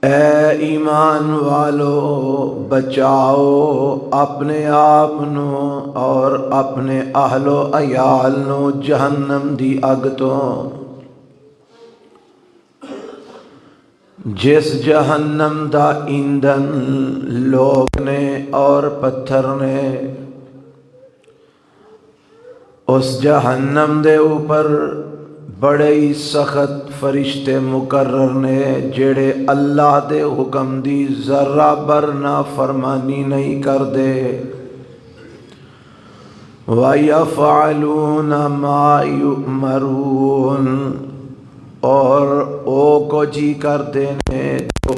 اے ایمان والو بچاؤ اپنے آپ نو اور اپنے اہل و عیال نو جہنم دی اگ تو، جس جہنم دا ایندھن لوگ نے اور پتھر نے۔ اس جہنم دے اوپر بڑے ہی سخت فرشتے مقرر نے جڑے اللہ دے حکم دی ذرہ بر نافرمانی نہیں کر دے۔ وَيَفْعَلُونَ مَا يُؤْمَرُونَ، اور او کو جی کر دینے جو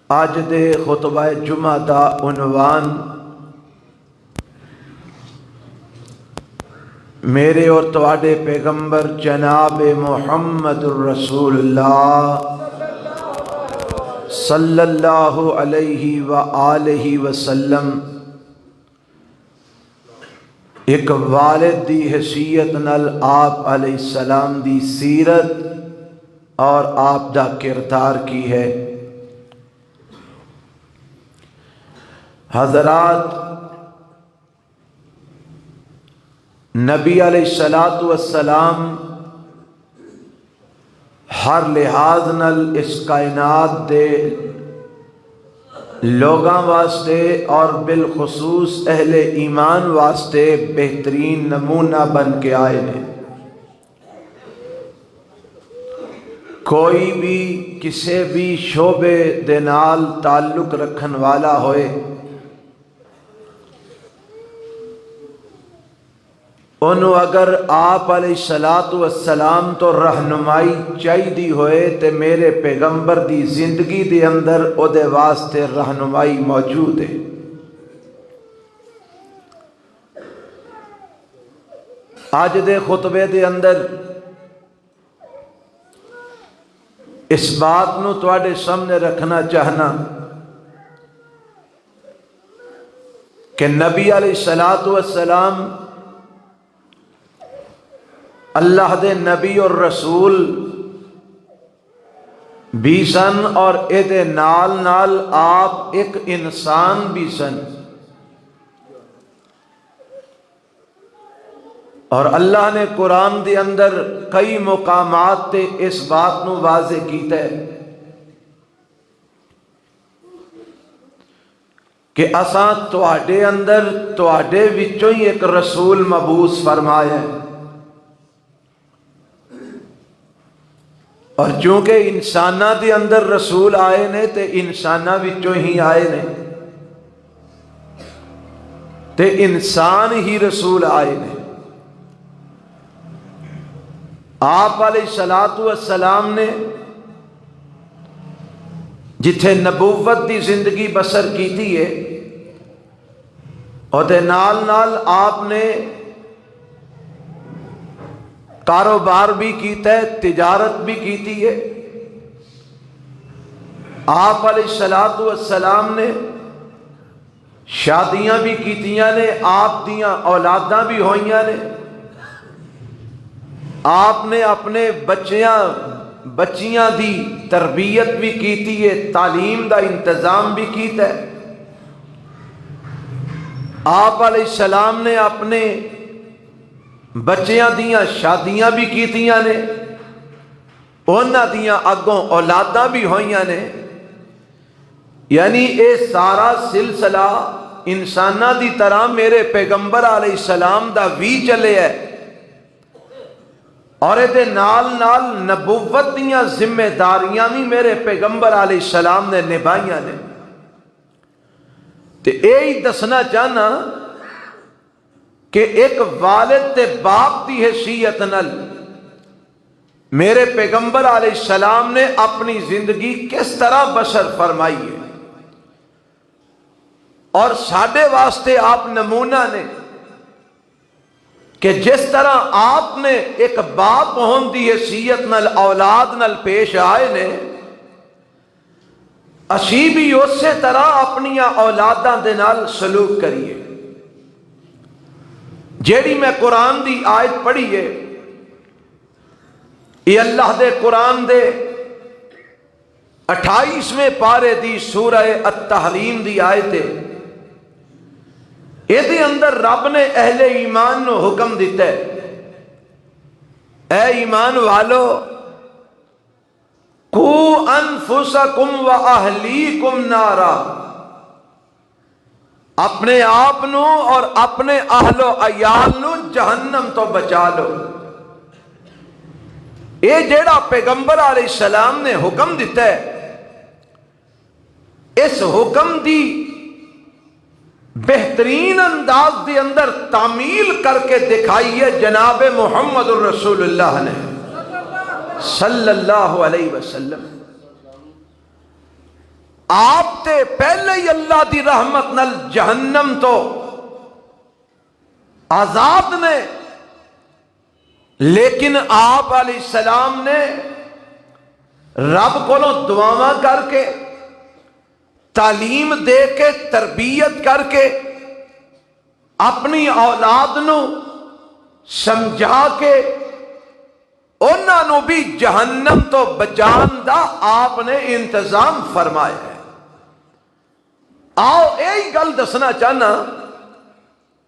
آج دے خطبہ جمعہ دا عنوان میرے اور تواڈے پیغمبر جناب محمد الرسول اللہ صلی اللہ علیہ وآلہ وسلم ایک والد دی حیثیت نال آپ علیہ السلام دی سیرت اور آپ دا کردار کی ہے۔ حضرات، نبی علیہ السلام ہر لحاظ نال اس کائنات دے لوگاں واسطے اور بالخصوص اہل ایمان واسطے بہترین نمونہ بن کے آئے ہیں۔ کوئی بھی کسی بھی شعبے دے نال تعلق رکھن والا ہوئے، انہوں اگر آپ علیہ السلام تو رہنمائی چاہیے ہوئے تے میرے پیغمبر دی زندگی دے اندر او دے واسطے رہنمائی موجود ہے۔ آج دے خطبے دے اندر اس بات نو تواڈے سامنے رکھنا چاہنا کہ نبی علیہ السلام اللہ دے نبی اور رسول بھی سن، اور اے نال نال آپ ایک انسان بھی سن، اور اللہ نے قرآن دے اندر کئی مقامات تے اس بات نو واضح کیتا ہے کہ اساں تواڈے اندر تواڈے وچوں ہی ایک رسول مبعوث فرمایا ہے، اور چونکہ انساناں دے اندر رسول آئے نے تے انساناں وچوں ہی آئے نے تے انسان ہی رسول آئے نے۔ آپ علیہ السلام نے جتھے نبوت دی زندگی بسر کیتی ہے، اور دے نال نال آپ نے کاروبار بھی کیتا ہے، تجارت بھی کیتی ہے۔ آپ علیہ السلام نے شادیاں بھی کیتیاں نے، آپ دیاں اولاداں بھی ہوئیاں نے، آپ نے اپنے بچیاں دی تربیت بھی کیتی ہے، تعلیم دا انتظام بھی کیتا ہے۔ آپ علیہ السلام نے اپنے بچیاں دیاں شادیاں بھی کیتیاں نے، انہاں دیاں اگوں اولاداں بھی ہوئیاں نے، یعنی اے سارا سلسلہ انساناں دی طرح میرے پیغمبر علیہ السلام دا بھی چلے ہے۔ اور یہ نال نال نبوت دیاں ذمہ داریاں بھی میرے پیغمبر علیہ السلام نے نبھائیاں نے۔ تے یہی دسنا چاہنا کہ ایک والد تے باپ دی حیثیت نال میرے پیغمبر علیہ السلام نے اپنی زندگی کس طرح بسر فرمائی ہے، اور ساڈے واسطے آپ نمونہ نے کہ جس طرح آپ نے ایک باپ ہون دی حیثیت نال اولاد نال پیش آئے نے، اسی بھی اسی طرح اپنی اولاداں دے نال سلوک کریے۔ جیڑی میں قرآن دی آیت پڑھی ہے، یہ اللہ دے قرآن دے 28ویں پارے دی سورہ التحریم دی آیت ہے۔ یہ اندر رب نے اہل ایمان نو حکم دیتا ہے، اے ایمان والو، قو انفسکم و اہلیکم نارا، اپنے آپ نو اور اپنے اہل و عیال نو جہنم تو بچا لو۔ یہ جیڑا پیغمبر علیہ السلام نے حکم دیتا ہے، اس حکم دی بہترین انداز دے اندر تعمیل کر کے دکھائی ہے جناب محمد الرسول اللہ نے صلی اللہ علیہ وسلم۔ آپ تے پہلے ہی اللہ دی رحمت نال جہنم تو آزاد نے، لیکن آپ علیہ السلام نے رب کو دعاواں کر کے، تعلیم دے کے، تربیت کر کے اپنی اولاد نو سمجھا کے انہاں نو بھی جہنم تو بچان دا آپ نے انتظام فرمایا ہے۔ آؤ یہی گل دسنا چاہنا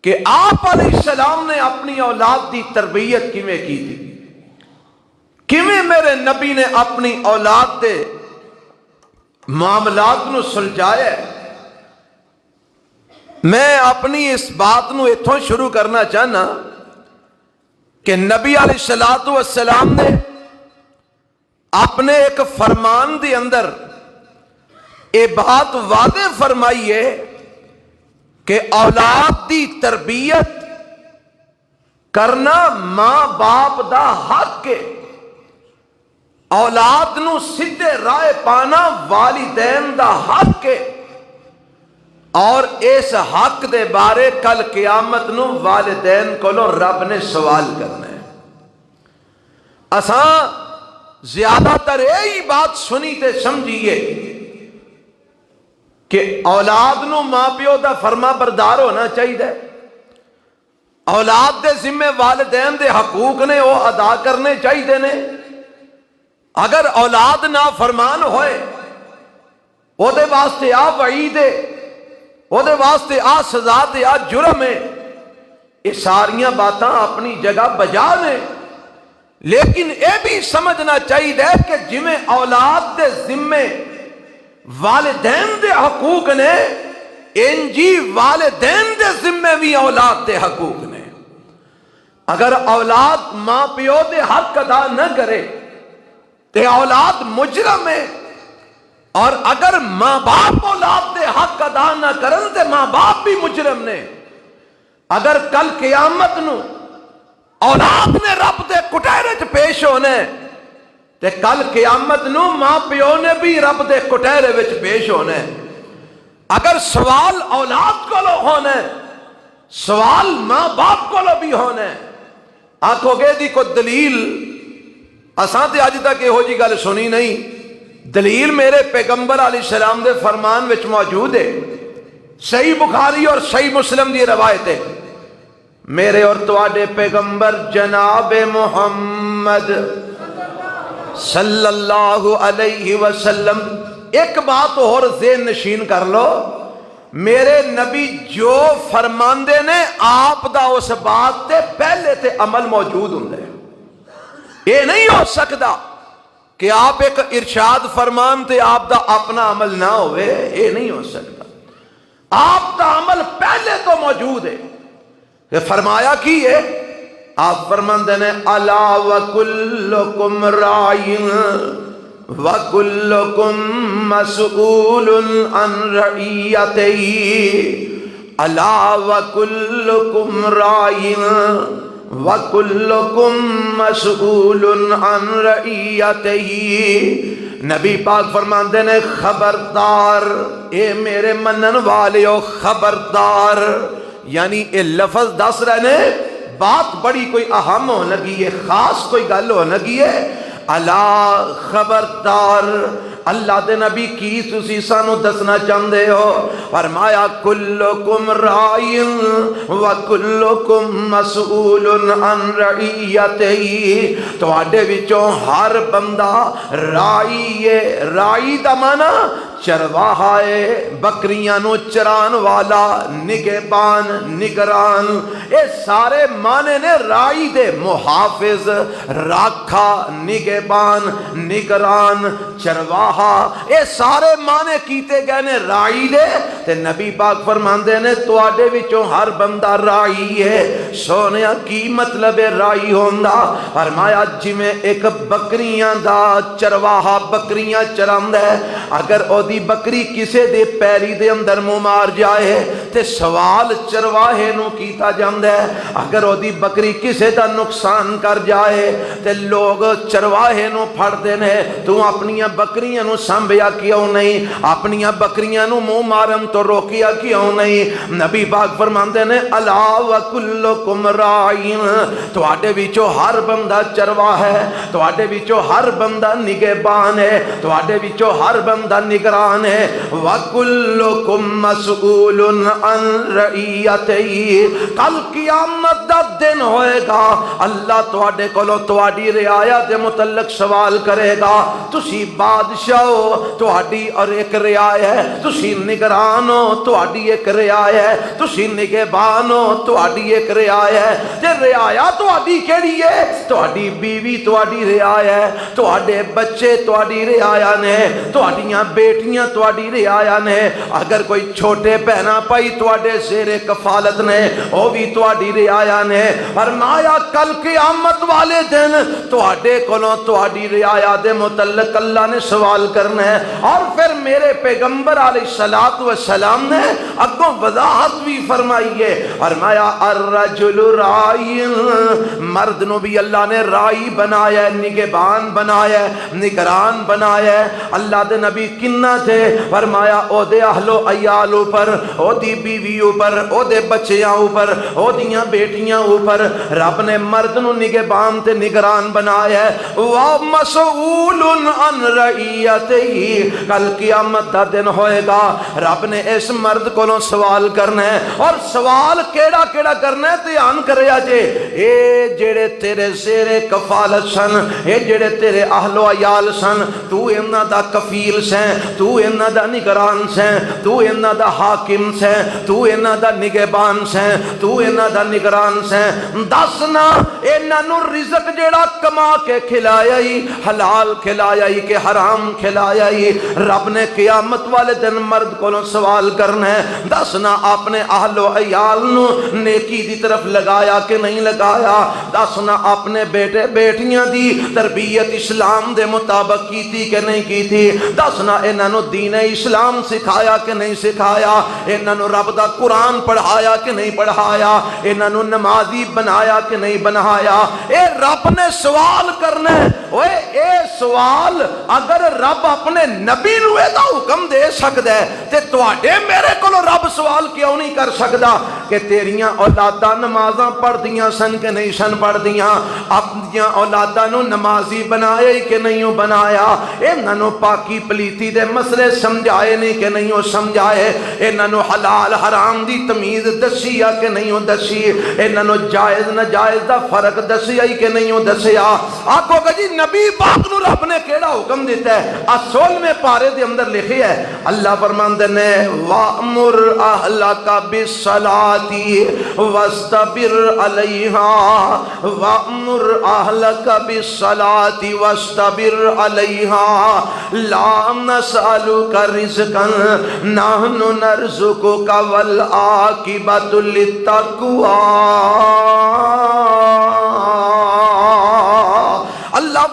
کہ آپ علیہ السلام نے اپنی اولاد دی تربیت کیویں کی تھی، کیویں میرے نبی نے اپنی اولاد دے معاملات نو سلجھایا ہے۔ میں اپنی اس بات نو اتھوں شروع کرنا چاہنا کہ نبی علیہ السلام نے اپنے ایک فرمان دے اندر یہ بات واضح فرمائی ہے کہ اولاد دی تربیت کرنا ماں باپ دا حق ہے، اولاد نو سیدھے راہ پانا والدین دا حق ہے، اور اس حق دے بارے کل قیامت نو والدین کولوں رب نے سوال کرنا ہے۔ اساں زیادہ تر یہی بات سنی تے سمجھیے کہ اولاد نو ماں پیو دا فرما بردار ہونا چاہیے، اولاد دے ذمہ والدین دے حقوق نے وہ ادا کرنے چاہیے نے۔ اگر اولاد نہ فرمان ہوئے، وہ دے واسطے آ وعید ہے، وہ دے واسطے آ سزا تے آ جرم ہے، یہ ساریاں باتاں اپنی جگہ بجا نے، لیکن یہ بھی سمجھنا چاہیے کہ جویں اولاد دے ذمے والدین دے حقوق نے، انجی والدین دے ذمے بھی اولاد دے حقوق نے۔ اگر اولاد ماں پیو دے حق ادا نہ کرے تے اولاد مجرم ہے، اور اگر ماں باپ اولاد دے حق ادا نہ کرن تے ماں باپ بھی مجرم نے۔ اگر کل قیامت نو اولاد نے رب دے کٹہرے چ پیش ہونے تے کل قیامت نو ماں پیو نے بھی رب دے کٹہرے وچ پیش ہونے۔ اگر سوال اولاد کو ہونے، سوال ماں باپ کو بھی ہونے۔ آکھو گے دی کو دلیل، اساں تے اج تک یہو جی گل سنی نہیں۔ دلیل میرے پیغمبر علیہ السلام دے فرمان وچ موجود ہے، صحیح بخاری اور صحیح مسلم دی روایت ہے۔ میرے اور تواڈے پیغمبر جناب محمد صلی اللہ علیہ وسلم، ایک بات اور ذہن نشین کر لو، میرے نبی جو فرماندے نے آپ دا اس بات تے پہلے تے عمل موجود ہوندے۔ یہ نہیں ہو سکتا کہ آپ ایک ارشاد فرمان تے آپ دا اپنا عمل نہ ہوئے، یہ نہیں ہو سکتا۔ آپ دا عمل پہلے تو موجود ہے۔ کہ فرمایا کی ہے آپ فرماندے نے الا وکلکم راعٍ وکلکم مسئول عن رعیتہ، الا وکلکم راعٍ وکلکم مسئول عن رعیتہ۔ نبی پاک فرماندے نے خبردار اے میرے منن والیو، خبردار، یعنی اے لفظ دس رہے نے بات بڑی کوئی اہم ہو لگی ہے، خاص کوئی گل ہو لگی ہے۔ الا خبردار، اللہ دے نبی کی تسی سانو دسنا چاہندے ہو؟ فرمایا کلکم راعٍ وکلکم مسئول عن رعیتہ، تواڈے وچوں ہر بندہ راعی ہے۔ راعی دا معنی چرواہا ہے، بکریاں نو چران والا، نگہبان، نگران، اے سارے معنی نے راعی دے، محافظ، راکھا، نگہبان، نگران، چرواہا، اے سارے معنی کیتے گئے نے راعی دے۔ تے نبی پاک فرماندے نے تواڈے وچوں ہر بندہ راعی ہے۔ سونیا کی مطلب ہے راعی ہوندا؟ فرمایا جویں ایک بکریاں دا چرواہا بکریاں چراندا ہے، اگر او دی بکری کسے دے پیری دے اندر منہ مار جائے تے سوال چرواہے نو کیتا جاندا ہے، اگر او دی بکری کسے دا نقصان کر جائے تے لوگ چرواہے نو پھڑ دے نے، تو اپنیاں بکریاں نو سنبھیا کیوں نہیں، اپنیاں بکریاں نو منہ مارن تو روکیا کیوں نہیں؟ نبی پاک فرماندے نے الا وکلکم راعٍ، تواڈے وچوں ہر بندہ چرواہ ہے، تواڈے وچوں ہر بندہ نگہبان ہے، تواڈے وچوں ہر بندہ نگران ہے، وَكُلُّكُمْ مَسْئُولٌ عَنْ رَعِيَّتِهِ۔ کل قیامت دا دن ہوئے گا، اللہ تواڈے کولو تواڈی رعایا دے متعلق سوال کرے گا۔ تسی بادشاہ ہو، تواڈی اور ایک رعایا ہے، تسی نگران ہو، تواڈی ایک رعایا ہے، تسی نگہبان ہو، تواڈی ایک رعایا ہے۔ تے رعایا تواڈی کیڑی ہے؟ تواڈی بیوی تواڈی رعایا ہے، تواڈے بچے تواڈی رعایا نے، تواڈیاں بیٹیاں تواڈی رعایا نے، اگر کوئی چھوٹے بہنا پائی تواڈے زیر کفالت نے، وہ بھی تواڈی رعایا نے۔ فرمایا کل قیامت والے دن تواڈے کولوں تواڈی رعایا دے متعلق اللہ نے سوال کرنا ہے۔ اور پھر میرے پیغمبر علیہ الصلوۃ والسلام نے اگوں وضاحت بھی فرمائی ہے، فرمایا الرجل راعی، مرد نو بھی اللہ نے راعی بنایا ہے، نگہبان بنایا ہے، نگران بنایا ہے۔ اللہ دے نبی کنہ تھے؟ فرمایا او دے اہل و عیال اوپر، او دی بیوی اوپر، او دے بچیاں اوپر، او دیاں بیٹیاں اوپر رب نے مرد نو نگہبان تے نگران بنایا ہے۔ وَمَسْئُولٌ عَنْ رَعِيَّتِهِ، کل قیامت دا دن ہوئے گا، رب نے اس مرد کولوں سوال کرنا ہے، اور سوال کیڑا کیڑا کرنا ہے؟ دھیان کریا جے، اے جڑے تیرے زیر کفالت سن، اے جڑے تیرے اہل و عیال سن، تو انہاں دا کفیل سیں، تو انہاں دا نگران سیں، تو انہاں دا حاکم سیں، تو انہاں دا نگہبان سیں، تو انہاں دا نگران سیں۔ دسنا انہاں نو رزق جیڑا کما کے کھلایا ہی، حلال کھلایا ہی کہ حرام کھلایا ہی؟ رب نے قیامت والے دن مرد کولوں سوال کرنا ہے، دسنا اپنے اہل و عیال نو نیکی دی طرف لگایا کہ نہیں لگایا؟ دسنا اپنے بیٹے بیٹیاں دی تربیت اسلام دے مطابق کی تھی کہ نہیں کی تھی؟ دسنا انہاں نو دین اسلام سکھایا کہ نہیں سکھایا؟ انہاں نو رب دا قرآن پڑھایا کہ نہیں پڑھایا؟ انہاں نو نمازی بنایا کہ نہیں بنایا؟ اے رب نے سوال کرنا ہے۔ اوے اے سوال اگر رب اپنے نبی نو اے دا حکم دے سکدا ہے تے تواڈے میرے کولو رب سوال کیوں نہیں کر سکدا کہ تیریاں اولاداں نمازاں پڑھدیاں سن کہ نہیں سن پڑھدیاں؟ اپنیاں اولاداں نو نمازی بنایا کہ نہیں بنایا؟ انہاں نو پاکی پلیتی دے مسئلے سمجھائے نہیں کہ نہیں سمجھائے؟ انہاں نو حلال حرام دی تمیز دسی کہ نہیں دسی؟ انہاں نو جائز ناجائز دا فرق دسیا کہ نہیں دسیا؟ آکھو کہ جی نبی پاک نو رب نے کیڑا حکم دیتا ہے؟ اصول میں پارے دے اندر لکھی ہے، اللہ فرماندے نے وَأْمُرْ أَهْلَكَ بِالصَّلَاةِ وَاسْتَبِرْ عَلَيْهَا وَأْمُرْ أَهْلَكَ بِالصَّلَاةِ وَاسْتَبِرْ عَلَيْهَا لَا نَسْأَلُكَ رِزْقًا نَحْنُ نَرْزُقُكَ وَالْعَاقِبَةُ لِلتَّقْوَىٰ۔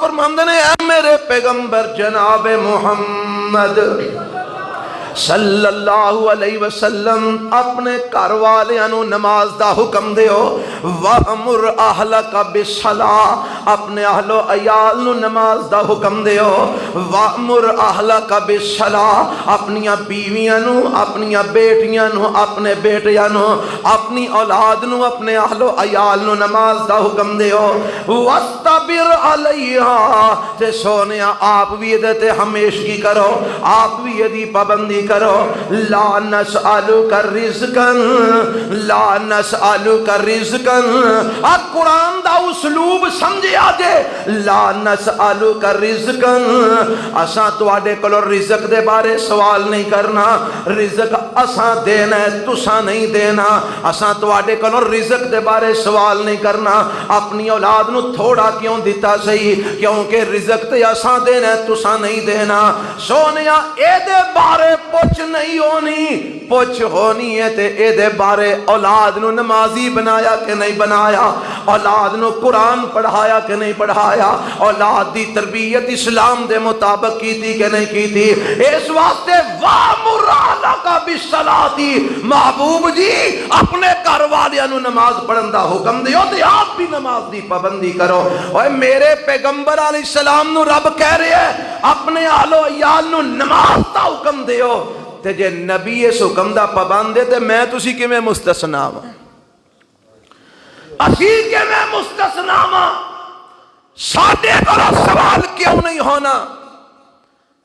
فرماندے نے اے میرے پیغمبر جناب محمد صلی اللہ علیہ وسلم اپنے گھر والیاں نو نماز دا حکم دیو وَأْمُرْ أَهْلَكَ بِالصَّلَاةِ اپنے اہل و عیال نو نماز دا حکم دیو وَأْمُرْ أَهْلَكَ بِالصَّلَاةِ اپنیاں بیویاں نو اپنیاں بیٹیاں نو اپنے بیٹیاں نو اپنی اولاد نو اپنے اہل و عیال نو نماز دا حکم دیو وَاسْتَبِرْ عَلَيْهَا تے سونیا آپ بھی یہ تے ہمیشگی کرو آپ بھی یہ پابندی کرو لا نسألک رزقا لا نسألک رزقا قرآن دا اسلوب سمجھیا جے لا نسألک رزقا اساں تواڈے کولوں رزق دے بارے سوال نہیں کرنا رزق اساں دینا ہے تساں نہیں دینا اساں تواڈے کولوں رزق دے بارے سوال نہیں کرنا اپنی اولاد نو تھوڑا کیوں دیتا صحیح کیونکہ رزق تے اساں دینا ہے تساں نہیں دینا سونیا اے دے بارے پوچھ نہیں ہونی پوچھ ہونی ہے تے اے دے بارے اولاد نو نمازی بنایا کہ نہیں بنایا اولاد نو قرآن پڑھایا کہ نہیں پڑھایا اولاد دی تربیت اسلام دے مطابق کی تھی کہ نہیں کی تھی اس واسطے وَأْمُرْ أَهْلَكَ بِالصَّلَاةِ محبوب جی اپنے گھر والیاں نو نماز پڑھن دا حکم دیو تے آپ بھی نماز دی پابندی کرو اوے میرے پیغمبر علیہ السلام نو رب کہہ رہے ہیں اپنے اہل و عیال نو نماز دا حکم دیو تے جے نبی اس حکم دا پابند ہے تے میں تسی کیویں مستثنا ہاں اسی کیویں مستثنا ہاں ساڈے کول سوال کیوں نہیں ہونا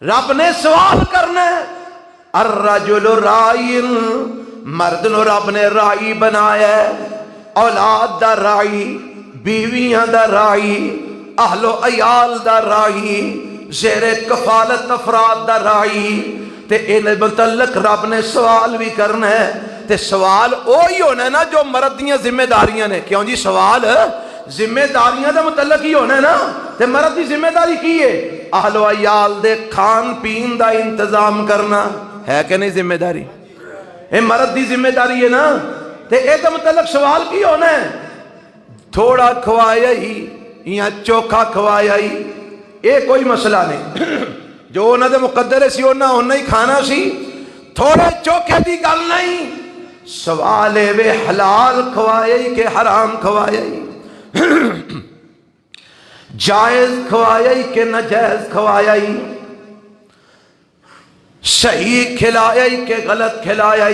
رب نے سوال کرنا ہے الرجل رائی مرد نو رب نے رائی بنایا ہے اولاد دا رائی بیویاں دا رائی اہل و عیال دا رائی زیر کفالت افراد دا رائی تے انہیں متعلق رب نے سوال بھی کرنا ہے تے سوال اوہی ہونا ہے نا جو مرد دیاں ذمہ داریاں نے کیوں جی سوال ذمہ داریاں دے متعلق ہی ہونا ہے نا تے مرد دی ذمہ داری کی ہے اہل و عیال دے کھان پین دا انتظام کرنا ہے کہ نہیں ذمہ داری اے مرد دی ذمہ داری ہے نا تے اے دے متعلق سوال کی ہونا ہے تھوڑا کھوایا ہی یا چوکھا کھوایا ہی اے کوئی مسئلہ نہیں جو انہاں دے مقدر سی انہاں ہی کھانا سی تھوڑے چوکھے دی گل نہیں سوال وے حلال کھوائے کہ حرام کھوائے جائز کھوائے کہ ناجائز کھوائے صحیح کھلائے کہ غلط کھلائے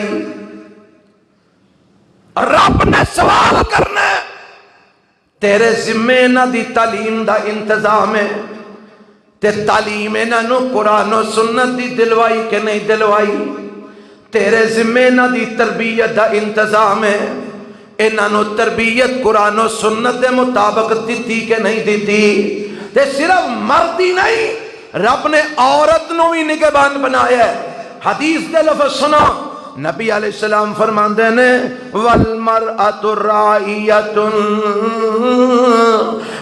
رب نے سوال کرنا تیرے ذمے نہ دی تعلیم دا انتظام ہے تے تعلیم انہوں قرآن و سنت دی دلوائی کہ نہیں دلوائی تیرے ذمے نہ دی تربیت دا انتظام ہے انہوں تربیت قرآن و سنت دے مطابق دیتی کہ نہیں دیتی تے صرف مردی نہیں رب نے عورت نو بھی نگہبان بنایا ہے حدیث دے لفظ سنا نبی علیہ السلام فرماندے نے والمرأۃ راعیۃ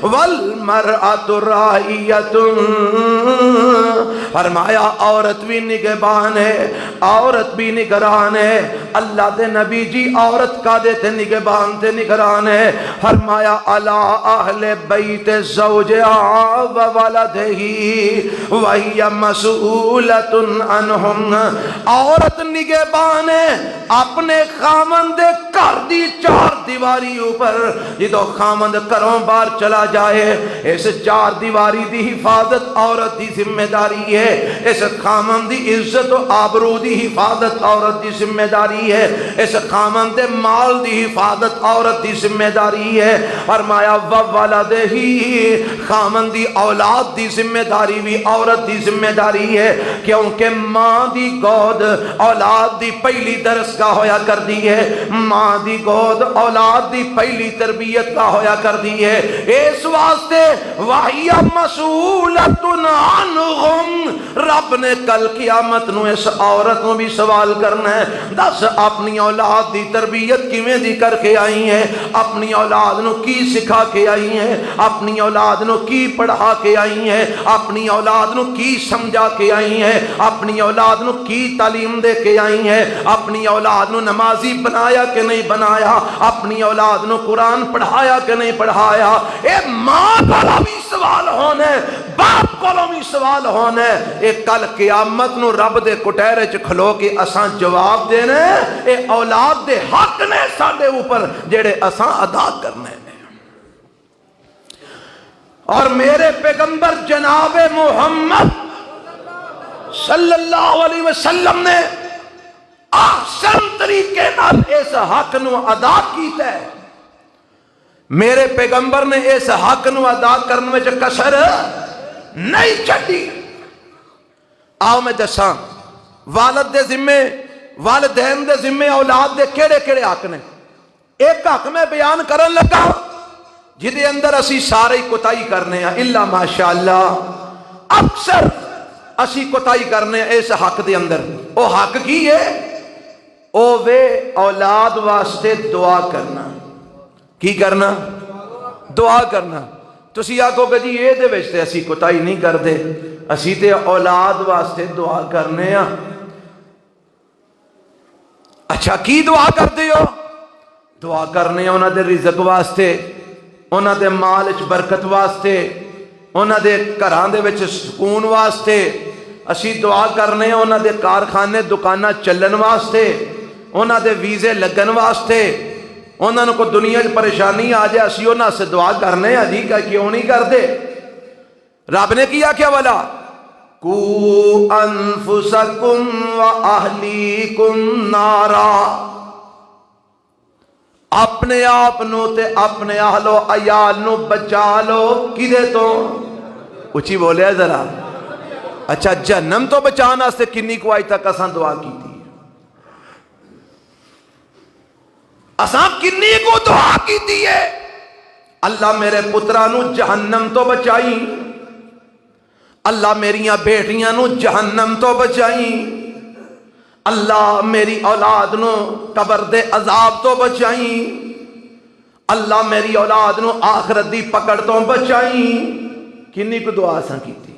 والمرأۃ راعیۃ فرمایا عورت بھی نگہبان ہے عورت بھی نگران ہے اللہ دے نبی جی عورت کا دے تے نگہبان تے نگران ہے فرمایا الا اہل بیت زوجہا و ولدہ وہی مسئولۃ عنہم عورت نگہبان اپنے خامند گھر دی چار دیواری اوپر جدو خامند گھروں باہر چلا جائے اس چار دیواری دی حفاظت عورت دی ذمہ داری ہے اس خامند دی عزت و آبرو دی حفاظت عورت دی ذمہ داری ہے اس خامند دے مال دی حفاظت عورت دی ذمہ داری ہے فرمایا وولدہ خامند دی اولاد دی ذمہ داری بھی عورت دی ذمہ داری ہے کیونکہ ماں دی گود اولاد دی پہلی درسگاہ ہویا کر دی ہے ماں دی گود اولاد دی پہلی تربیت کا ہویا کر دی ہے اس واسطے وَهِيَ مَسْئُولَةٌ عَنْهُمْ رب نے کل قیامت نو اس عورت نو بھی سوال کرنا ہے دس اپنی اولاد دی تربیت کیویں دی کر کے آئی ہے، اپنی اولاد نو کی سکھا کے آئی ہے، اپنی اولاد نو کی پڑھا کے آئی ہے، اپنی اولاد نو کی سمجھا کے آئی ہے، اپنی اولاد نو کی تعلیم دے کے آئی ہے، اپنی اولاد نو نمازی بنایا کہ نہیں بنایا، اپنی اولاد نو قرآن پڑھایا کہ نہیں پڑھایا۔ اے ماں کو بھی سوال ہونا ہے، باپ کو بھی سوال ہونا ہے۔ اے کل قیامت نو رب دے کٹہرے چ کھلو کے اساں جواب دینا ہے۔ اے اولاد دے حق نے ساڈے اوپر جڑے اساں ادا کرنے نے۔ اور میرے پیغمبر جناب محمد صلی اللہ علیہ وسلم نے احسن طریقے نال اس حق نو ادا کیتا ہے۔ میرے پیغمبر نے اس حق نو ادا کرنے میں کسر نہیں چھڈی۔ آؤ میں دساں والد دے ذمے، والدین دے ذمے اولاد دے کیڑے کیڑے حق نے۔ ایک حق میں بیان کرن لگا جدے اندر اسی سارے کوتاہی کرنے ہیں، الا ماشاءاللہ اکثر اسی کوتاہی کرنے ہیں اس حق دے اندر۔ او حق کی ہے؟ او وے اولاد واسطے دعا کرنا۔ کی کرنا؟ دعا کرنا۔ تسی آکھو کہ جی یہ دے وچ تے اسی کوتاہی نہیں کردے، اسی تے اولاد واسطے دعا کرنے ہیں۔ اچھا کی دعا کردے ہو؟ دعا کرنے ہیں انہاں دے رزق واسطے، انہاں دے مال وچ برکت واسطے، انہاں دے گھراں دے وچ سکون واسطے۔ اسی دعا کرنے ہیں انہاں دے کارخانے دکاناں چلن واسطے، انہاں دے ویزے لگن واسطے۔ انہاں کو دنیا وچ پریشانی آ جائے اسی انہاں سے دعا کرنے ہیں۔ جی کیوں نہیں کردے؟ رب نے کیا کیا والا کو انفسکم و اہلیکم نارا، اپنے آپ نو تے اپنے اہل و عیال نو بچا لو کدے تو؟ اچھی بولے ذرا۔ اچھا جہنم تو بچانا سے کنی کو آئی تک اساں دعا کی تھی؟ اساں کنی کو دعا کی تھی ہے؟ اللہ میرے پترانو جہنم تو بچائی، اللہ میریاں بیٹیاں نو جہنم تو بچائی، اللہ میری اولاد نو قبر دے عذاب تو بچائی، اللہ میری اولاد نو آخرت دی پکڑ تو بچائی۔ کنی کو دعا ساں کی تھی؟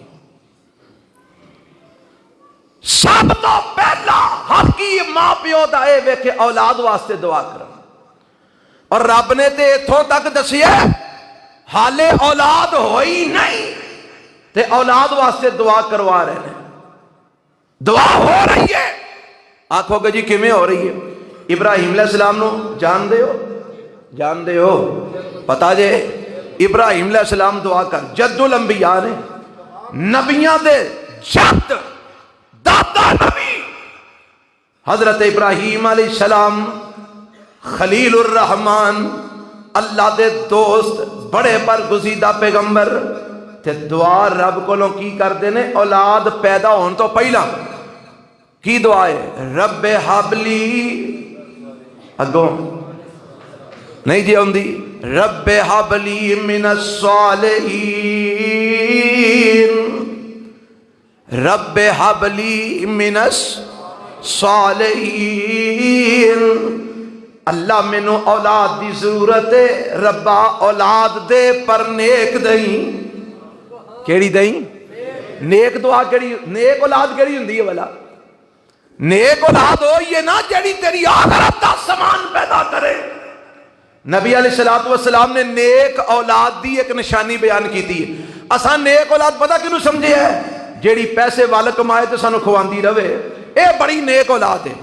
سب تو پہلا حق کی ماں پیو دا اے وے کہ اولاد واسطے دعا کرو۔ اور رب نے تے اتھوں تک دسیا حالے اولاد ہوئی نہیں تے اولاد واسطے دعا کروا رہے ہیں۔ دعا ہو رہی ہے۔ آکھو گے جی کیویں ہو رہی ہے؟ ابراہیم علیہ السلام نو جان دے ہو؟ جان دے ہو؟ پتا جے ابراہیم علیہ السلام دعا کر جد الانبیاء نے، نبیاں دے جد دادا نبی حضرت ابراہیم علیہ السلام خلیل الرحمن، اللہ دے دوست، بڑے برگزیدہ پیغمبر تے دعا رب کو کی کردے نے اولاد پیدا ہون تو پہلا کی دعا ہے؟ رب حبلی، اگوں نہیں جی ہوندی، رب حبلی من الصالحین، رب حبلی من الصالحین، اللہ مینو اولاد دی ضرورت ہے، ربا اولاد دے پر نیک دئیں۔ کیڑی دئیں؟ نیک دعا کیڑی؟ نیک اولاد کیڑی ہوندی ہے والا؟ نیک اولاد ہو یہ نا جڑی تیری آخرت دا سامان پیدا کرے۔ نبی علیہ السلام نے نیک اولاد دی ایک نشانی بیان کی تھی۔ اساں نیک اولاد پتہ کینوں سمجھے ہے؟ جیڑی پیسے وال کمائے تو سانو کھواندی رہے، اے بڑی نیک اولاد ہے۔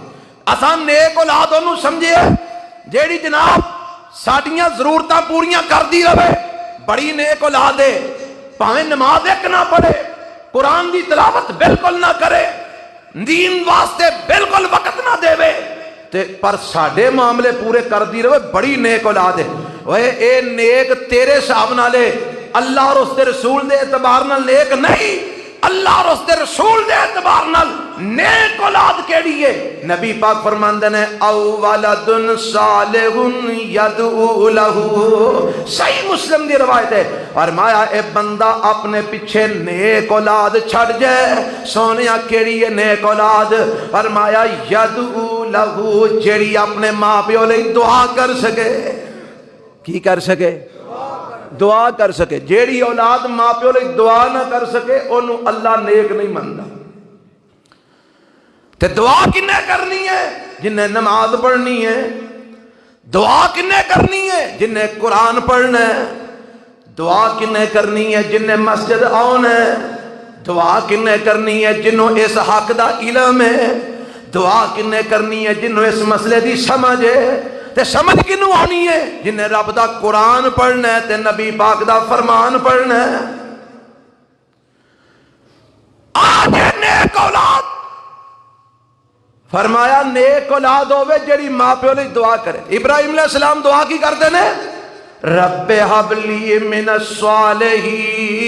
اساں نیک اولاد انہوں سمجھے ہے جیڑی جناب ساڈیاں ضرورتاں پوریاں کر دی رہے، بڑی نیک اولاد ہے۔ پاویں نماز ایک نہ پڑھے، قرآن دی تلاوت بالکل نہ کرے، دین واسطے بالکل وقت نہ دے تے پر ساڈے معاملے پورے کر دی رہے، بڑی نیک اولاد ہے۔ اوے اے نیک تیرے حساب نالے اللہ اور اس دے رسول دے اعتبار نال نیک نہیں، اللہ اور اس دے رسول دے اعتبار نال نیک اولاد کیڑی ہے؟ نبی پاک فرماندے نے او ولد صالح یدعو لہ، صحیح مسلم دی روایت ہے، فرمایا اے بندہ اپنے پیچھے نیک اولاد چھڑ جائے۔ سونیا کیڑی ہے نیک اولاد؟ فرمایا یدعو لہ، جیڑی اپنے ماں پیو لئی دعا کر سکے۔ کی کر سکے؟ دعا کر سکے۔ جیڑی اولاد ماں پیو لئی دعا نہ کر سکے انہوں اللہ نیک نہیں مندا۔ تے دعا کنے کرنی ہے؟ جنہیں نماز پڑھنی ہے۔ دعا کنے کرنی ہے؟ جنہیں قرآن پڑھنا ہے۔ دعا کنے کرنی ہے؟ جنہیں مسجد آن ہے۔ دعا کنے کرنی ہے؟ جنہوں اس حق دا علم ہے۔ دعا کنے کرنی ہے؟ جنہوں اس مسئلے دی سمجھ ہے۔ تے سمجھ کنوں آنی ہے؟ جنہیں رب دا قرآن پڑھنا ہے تے نبی پاک دا فرمان پڑھنا ہے۔ آج نیک اولاد، فرمایا نیک اولاد ہوئے جڑی ماں پیو لئی دعا کرے۔ ابراہیم علیہ السلام دعا کی کرتے ہیں؟ رب ہب لی من الصالحین،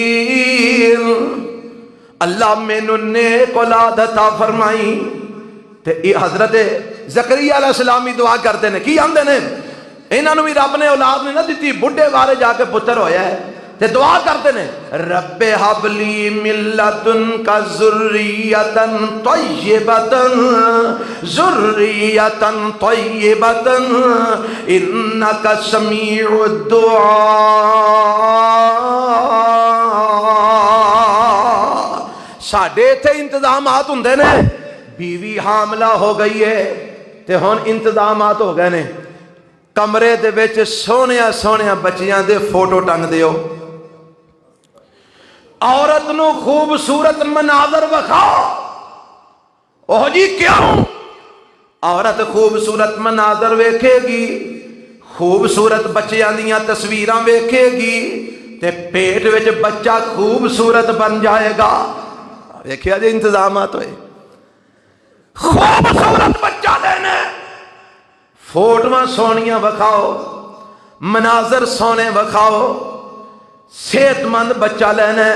اللہ مینوں نیک اولاد عطا فرمائی۔ تے حضرت زکریا علیہ السلام بھی دعا کرتے ہیں، کی آندے نے؟ انہاں نوں بھی رب نے اولاد نہیں نہ دیتی، بڈھے بارے جا کے پتر ہویا ہے تے دعا کرتے ہیں رب ہب لی من لدنک ذریۃ طیبۃ ذریۃ طیبۃ انک سمیع الدعاء۔ ساڈے اتنے انتظامات ہوندے نے، بیوی حاملہ ہو گئی ہے تے ہن انتظامات ہو گئے نے، کمرے دے وچ سونیا سونیا بچیاں دے فوٹو ٹنگ دیو، عورت نو خوبصورت مناظر وکھاؤ۔ اوہ جی کیوں؟ عورت خوبصورت مناظر ویکھے گی، خوبصورت بچیاں دیاں تصویراں ویکھے گی تے پیٹ وچ بچہ خوبصورت بن جائے گا۔ ویکھیا جی انتظامات ہوئے، خوبصورت بچہ لینا، فوٹواں سونیاں وکھاؤ، مناظر سونے وکھاؤ، صحت مند بچہ لینا،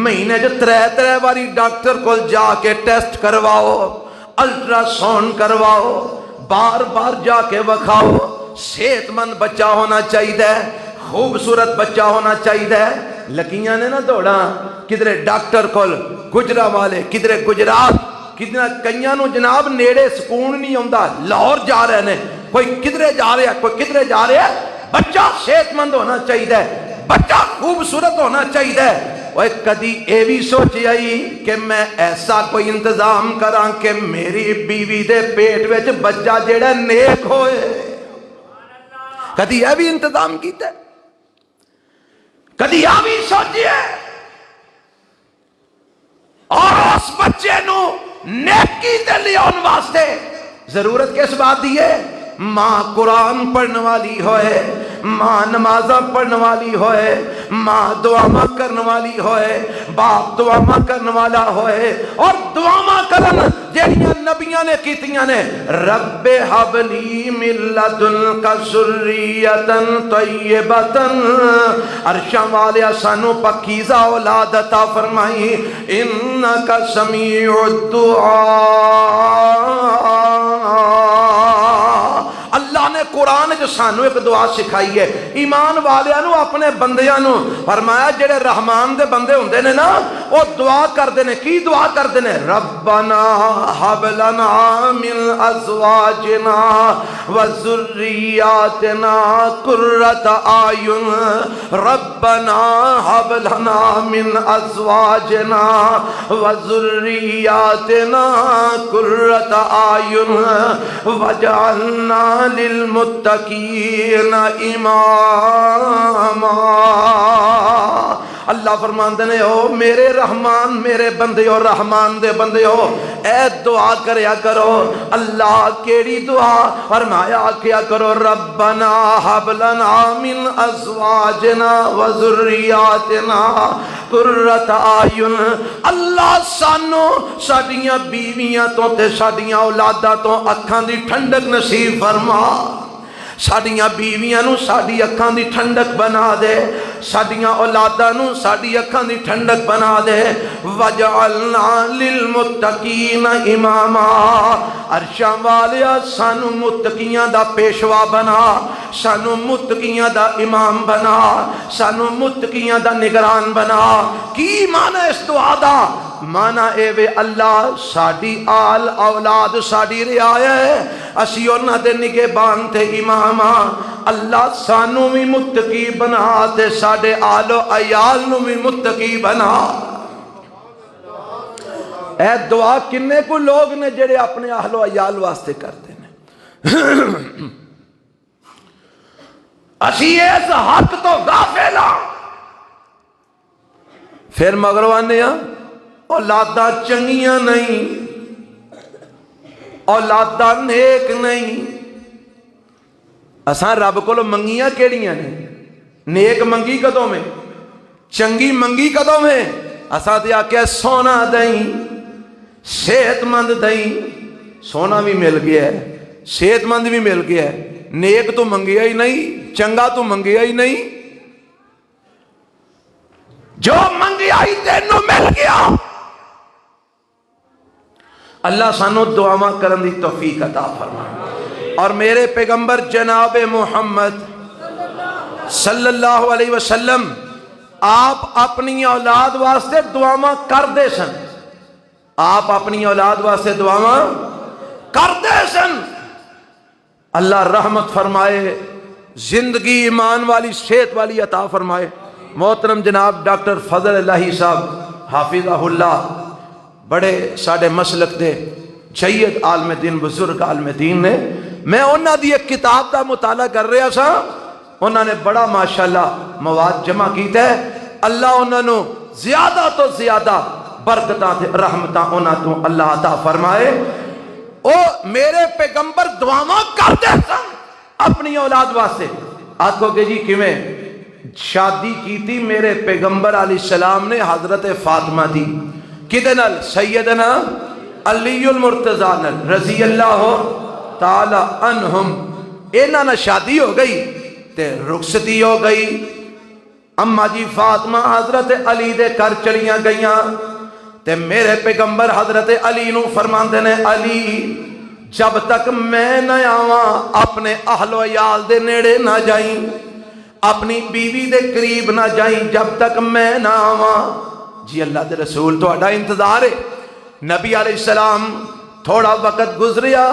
مہینے جو 3 باری ڈاکٹر کو جا کے ٹیسٹ کرواؤ، الٹرا ساؤنڈ کرواؤ، بار بار جا کے وکھاؤ، صحت مند بچہ ہونا چاہیے، خوبصورت بچہ ہونا چاہیے۔ لکیاں نے نہ دوڑا کدھرے ڈاکٹر کو، گجرا والے کدھرے گجرات، کدھر کئیاں نو جناب نیڑے سکون نہیں آندا، لاہور جا رہے ہیں، کوئی کدھرے جا رہا ہے، کوئی کدھرے جا رہا ہے۔ بچہ صحت مند ہونا چاہیے، بچہ خوبصورت ہونا چاہیے۔ اور کدی اے بھی سوچی آئی کہ میں ایسا کوئی انتظام کراں کہ میری بیوی دے پیٹ وچ بچہ جیڑا نیک ہوئے؟ کدی اے بھی انتظام کیتا ہے؟ کدی آ بھی سوچیے؟ اور اس بچے نو نیکی تے لیاون واسطے ضرورت کس بات دی ہے؟ ماں قرآن پڑھنے والی ہوئے، ماں نمازاں پڑھنے والی ہوئے، ماں دعا کرنے والی ہوئے، باپ دعا کرنے والا ہوئے، اور دعا کرن جیڑیاں نبیاں نے کیتیاں نے، رب ہب لی من لدنک ذریۃ طیبۃ، عرشاں والیا سانو پاکیزہ اولاد عطا فرمائی، انک سمیع الدعاء۔ اللہ نے قرآن جو سانو ایک دعا سکھائی ہے، ایمان والیاں نو اپنے بندیاں نو فرمایا جڑے رحمان دے بندے ہوندے نے نا، وہ دعا کردے نے، کی دعا کردے نے؟ ربنا ہب لنا من ازواجنا وذریاتنا قرۃ اعین، ربنا ہب لنا من ازواجنا وذریاتنا قرۃ اعین وجعلنا للمتقین اماما۔ اللہ فرماندے نے او میرے رحمان میرے بندے ہو، رحمان دے بندے ہو، اے دعا کریا کرو۔ اللہ کیڑی دعا؟ فرمایا کیا کرو ربنا ہب لنا من ازواجنا وذریاتنا قرۃ اعین، اللہ سانو ساڈیاں بیویاں تو تے ساڈیاں اولاداں تو اکھاں دی ٹھنڈک نصیب فرما۔ ساڈیاں بیویاں نو ساڈی اکھاں دی ٹھنڈک بنا دے، ساڈیاں اولاداں نو ساڈی اکھاں دی ٹھنڈک بنا دے۔ وَجَعَلْنَا لِلْمُتَّقِينَ إِمَامًا، عرشاں والیا سانو متقیاں دا پیشوا بنا، سانو متقیاں دا امام بنا، سانو متقیاں دا نگران بنا۔ کی معنی اس دعا دا؟ مانا اے وے اللہ ساڈی آل اولاد ساڈی رعایا ہے، اسی انہاں دے نگہبان تے امام ہاں۔ اللہ سانو بھی متقی بنا تے ساڈے آل و عیال نو بھی متقی بنا۔ اے دعا کنے کو لوگ نے جڑے اپنے اہل و عیال واسطے کرتے ہیں؟ اسی اس حق تو غافل ہاں، پھر مغروانے ہاں اولاداں چنگیاں نہیں، اولاداں نیک نہیں۔ اساں رب کو منگیاں کیڑیاں نے؟ نیک منگی کدوں میں؟ چنگی منگی کدوں میں؟ اساں تے آکھیا سونا دیں، صحت مند دیں۔ سونا بھی مل گیا ہے، صحت مند بھی مل گیا ہے، نیک تو منگیا ہی نہیں، چنگا تو منگیا ہی نہیں۔ جو منگیا ہی تینوں مل گیا۔ اللہ سانو دعاواں کرن دی توفیق عطا فرمائے۔ اور میرے پیغمبر جناب محمد صلی اللہ علیہ وسلم آپ اپنی اولاد واسطے دعاواں کر دے سن، آپ اپنی اولاد واسطے دعاواں کر دے سن۔ اللہ رحمت فرمائے، زندگی ایمان والی صحت والی عطا فرمائے۔ محترم جناب ڈاکٹر فضل الہی صاحب حافظہ اللہ بڑے ساڑھے مسلک دے جید عالم دین، بزرگ عالم دین نے، میں انہاں دی ایک کتاب دا مطالعہ کر رہا سا، انہاں نے بڑا ماشاءاللہ مواد جمع کیتا ہے۔ اللہ انہاں نو زیادہ تو زیادہ برکتاں تے رحمتاں انہاں تو اللہ عطا فرمائے۔ او میرے پیغمبر دعاواں کرتے سن اپنی اولاد واسطے۔ آکھو کہ جی کیویں؟ شادی کی تھی میرے پیغمبر علیہ السلام نے حضرت فاطمہ دی، کدے نال؟ سیدنا علی المرتضیٰ نال رضی اللہ تعالی عنہم۔ انہاں نال شادی ہو گئی تے رخصتی ہو گئی۔ اما جی فاطمہ حضرت علی دے گھر چلیاں گئیاں تے میرے پیغمبر حضرت علی نو فرماندے نے، علی جب تک میں نہ آواں اپنے اہل و عیال دے نیڑے نہ جائیں، اپنی بیوی دے قریب نہ جائیں جب تک میں نہ آواں۔ جی اللہ دے رسول تو اڈا انتظار ہے۔ نبی علیہ السلام تھوڑا وقت گزریا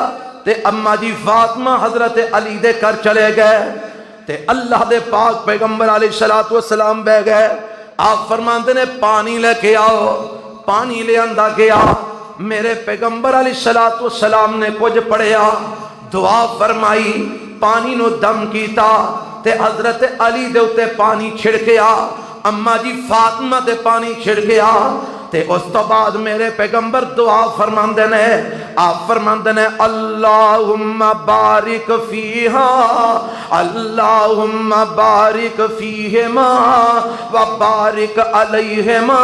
تے اما جی فاطمہ حضرت علی دے گھر چلے گئے تے اللہ دے پاک پیغمبر علیہ السلام بہ گئے۔ آپ فرماندے نے پانی لے کے آؤ، پانی لے آندا گیا۔ میرے پیغمبر علیہ السلام نے کچھ پڑھیا، دعا فرمائی، پانی نو دم کیتا تے حضرت علی دے اتے پانی چھڑکیا، اما جی فاطمہ تے پانی چھڑکیا تے اس تو بعد میرے پیغمبر دعا فرماندے نے، آپ فرماندے نے اللہم بارک فیہا، اللہم بارک فیہما وبارک علیہما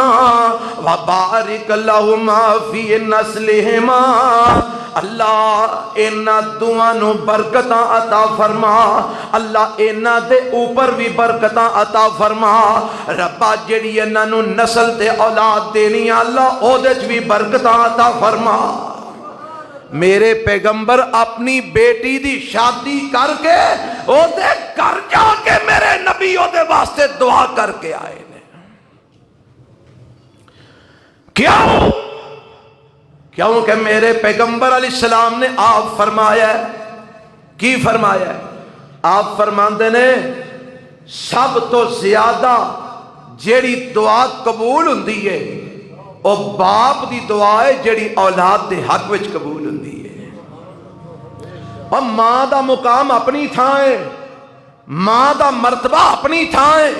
وبارک لہما فی نسلہما۔ اللہ اینا دعا نو برکتاں عطا فرما، اللہ اینا دے اوپر بھی برکتاں عطا فرما۔ ربا جڑی اینا نو نسل تے اولاد دینی اللہ او دے بھی برکتاں عطا فرما۔ میرے پیغمبر اپنی بیٹی دی شادی کر کے او دے گھر جا کے میرے نبی او دے واسطے دعا کر کے آئے نے۔ کیوں؟ کیونکہ میرے پیغمبر علیہ السلام نے آپ فرمایا ہے، کی فرمایا ہے؟ آپ فرماندے نے سب تو زیادہ جیڑی دعا قبول ہوندی ہے او باپ دی دعا ہے جیڑی اولاد دے حق وچ قبول ہوندی ہے۔ اور ماں دا مقام اپنی تھاں ہے، ماں دا مرتبہ اپنی تھاں ہے،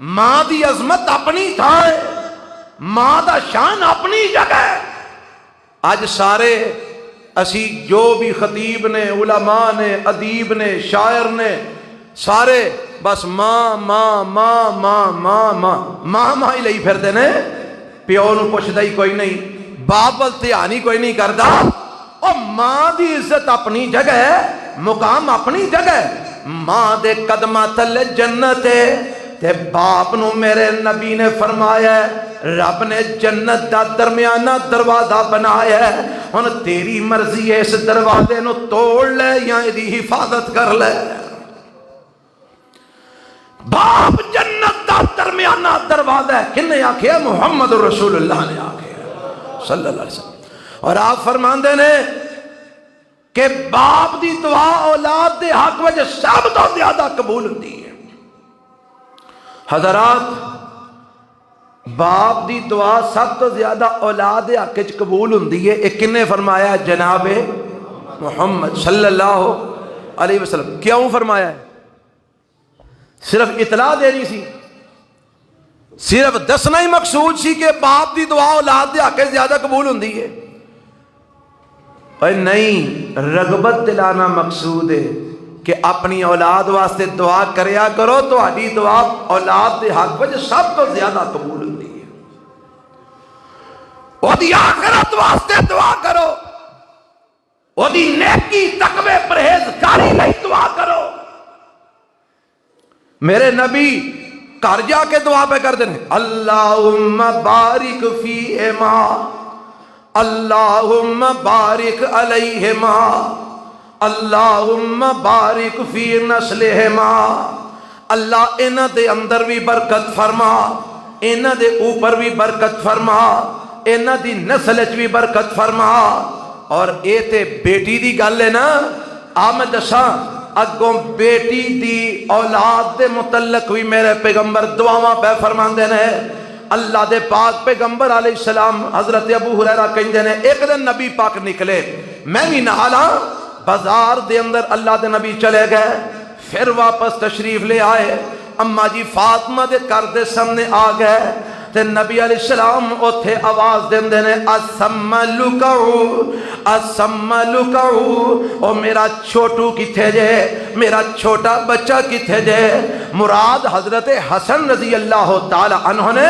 ماں دی عظمت اپنی تھاں ہے، ماں دا شان اپنی جگہ ہے۔ آج سارے اسی جو بھی خطیب نے، علماء نے، ادیب نے، شاعر نے، سارے بس ماں ماں ماں ماں ماں ماں ماں ماں ہی لئی پھر دینے، پیو نو پوچھدا ہی کوئی نہیں، باپ ول دھیان ہی کوئی نہیں کردا۔ اور ماں دی عزت اپنی جگہ ہے، مقام اپنی جگہ ماں دے قدمہ تلے جنت ہے تے باپ نو میرے نبی نے فرمایا ہے رب نے جنت دا درمیانہ دروازہ بنایا ہے ہن تیری مرضی ہے اس دروازے نو توڑ لے یا دی حفاظت کر لے باپ جنت دا درمیانہ دروازہ ہے کن نے آکھیا محمد رسول اللہ نے آکھیا صلی اللہ علیہ وسلم اور آپ فرماندے نے کہ باپ دی دعا اولاد دے حق وجہ سب تو زیادہ قبول ہوتی ہے حضرات باپ دی دعا سب تو زیادہ اولاد دے حق وچ قبول ہوندی ہے ایک نے فرمایا جناب محمد صلی اللہ علیہ وسلم کیوں فرمایا ہے صرف اطلاع دینی سی صرف دسنا ہی مقصود سی کہ باپ دی دعا اولاد دے حق وچ زیادہ قبول ہوندی ہے نہیں رغبت دلانا مقصود ہے کہ اپنی اولاد واسطے دعا کریا کرو تو آدھی دعا اولاد دے حق وچ سب تو زیادہ قبول ہوتی ہے وہ دی آخرت واسطے دعا کرو وہ دی نیکی تقوی پرہیزگاری لئی دعا کرو میرے نبی گھر جا کے دعا پہ کر دینے اللہم بارک فیہما اللہم بارک علیہما اللہم بارک فی نسلہما اللہ انہ دے اندر بھی برکت فرما انہ دے اوپر بھی برکت فرما انہ دی نسل بھی برکت فرما اور اے تے بیٹی دی گل ہے نا میں دساں اگوں بیٹی دی اولاد دے متعلق بھی میرے پیغمبر دعاواں پہ فرماندے نے اللہ دے پاک پیغمبر علیہ السلام حضرت ابو ہریرہ کہندے نے ایک دن نبی پاک نکلے میں بھی نالا بازار دے اندر اللہ دے نبی چلے گئے پھر واپس تشریف لے آئے اماں جی فاطمہ دے گھر دے سامنے آ گئے تے نبی علیہ السلام اوتھے آواز دیندے نے اسم لکعو او میرا چھوٹو کتھے جے میرا چھوٹا بچہ کتھے جے مراد حضرت حسن رضی اللہ تعالی عنہ نے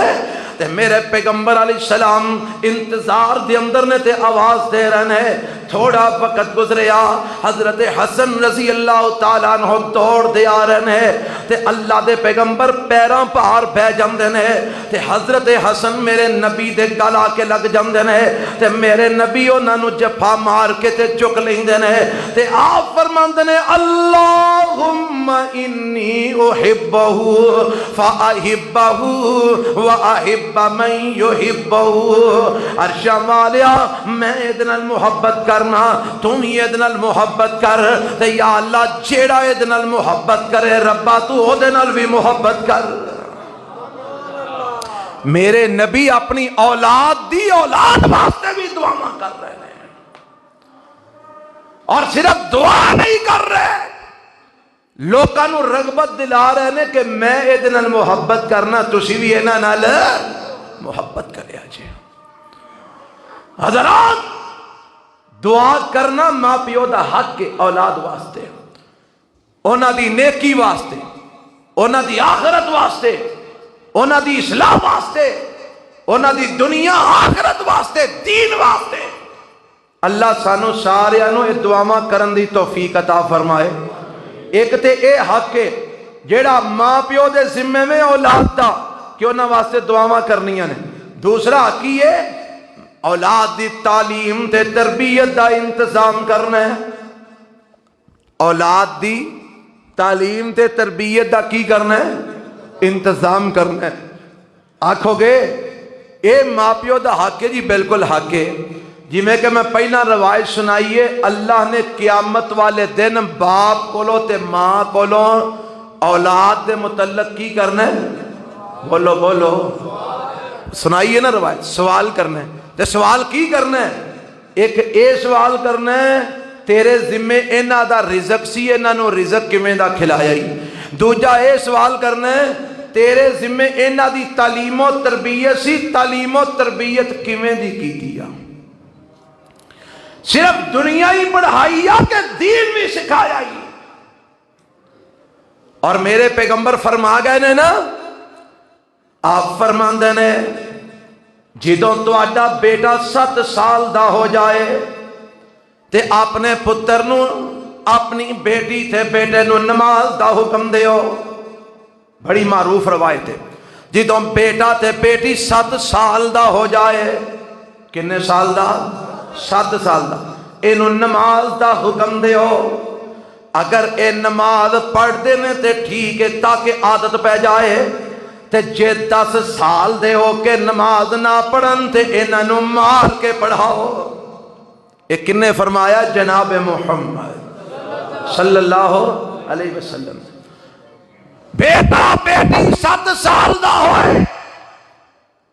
تے میرے پیغمبر علیہ السلام انتظار دے اندر نے تے آواز دے رہے ہیں تھوڑا وقت گزریا حضرت حسن رضی اللہ تعالیٰ عنہ دوڑ دے آ رہے ہیں تے اللہ دے پیغمبر پیراں پار بہ جاندے نے تے حضرت حسن میرے نبی دے گل آ کے لگ جاندے نے تے میرے نبی انہاں نو جفا مار کے تے چک لیندے نے تے آپ فرماندے نے اللہم انی احبہ فاحبہ واحب من یحبہ عرشاں والیا میں ادن المحبت کرنا تم ہی ادن المحبت کر تے یا اللہ جیڑا ادن المحبت کرے ربا تو ادن بھی محبت کر میرے نبی اپنی اولاد دی اولاد واسطے بھی دعا کر رہے ہیں اور صرف دعا نہیں کر رہے لوکاں نو رغبت دلا رہے ہیں کہ میں ادن المحبت کرنا تسی بھی انہاں نال محبت کرے جی حضرات دعا کرنا ماں پیو دا حق کے اولاد واسطے اونا دی نیکی واسطے اونا دی آخرت واسطے اونا دی اصلاح واسطے اونا دی دنیا آخرت واسطے دین واسطے اللہ سانو سارے انو اے دعاواں کرن دی توفیق عطا فرمائے ایک تے اے حق ہے جیڑا ماں پیو دے ذمے میں اولاد دا کہ انہاں واسطے دعاواں کرنیاں نے دوسرا حق ہی ہے اولاد دی تعلیم تے تربیت دا انتظام کرنا ہے اولاد دی تعلیم تے تربیت دا کی کرنا ہے انتظام کرنا ہے آکھو گے اے ماں پیو دا حق ہے جی بالکل حق ہے جی میں کہ میں پہلا روایت سنائیے اللہ نے قیامت والے دن باپ کولو تے ماں کولو اولاد دے متعلق کی کرنا ہے بولو بولو سنائیے نا روایت سوال کرنا ہے تے سوال کی کرنا ہے ایک اے سوال کرنا ہے تیرے ذمے انہاں دا رزق سی انہاں نو رزق کیویں دا کھلایا ہی دوجا اے سوال کرنا ہے تیرے ذمے انہاں دی تعلیم و تربیت سی تعلیم و تربیت کیویں دی کیتی آ صرف دنیا ہی پڑھائی آ کہ دین بھی سکھایا ہی اور میرے پیغمبر فرما گئے نے نا آپ فرماندے نے جدوں تو آڈا بیٹا 7 سال دا ہو جائے تے اپنے پتر نو اپنی بیٹی تے بیٹے نو نماز دا حکم دیو. بڑی معروف روایت ہے. جدوں بیٹا تے بیٹی 7 سال دا ہو جائے, کنے سال دا؟ 7 سال دا, اینو نماز دا حکم دیو. اگر اے نماز پڑھ دے نے تے ٹھیک ہے تاکہ عادت پہ جائے, تے جے 10 سال دے ہو کے نماز نہ پڑھن تے انہاں نو مار کے پڑھاؤ. اے کنے فرمایا؟ جناب محمد صلی اللہ علیہ وسلم. بیٹا بیٹی 7 سال دا ہوئے,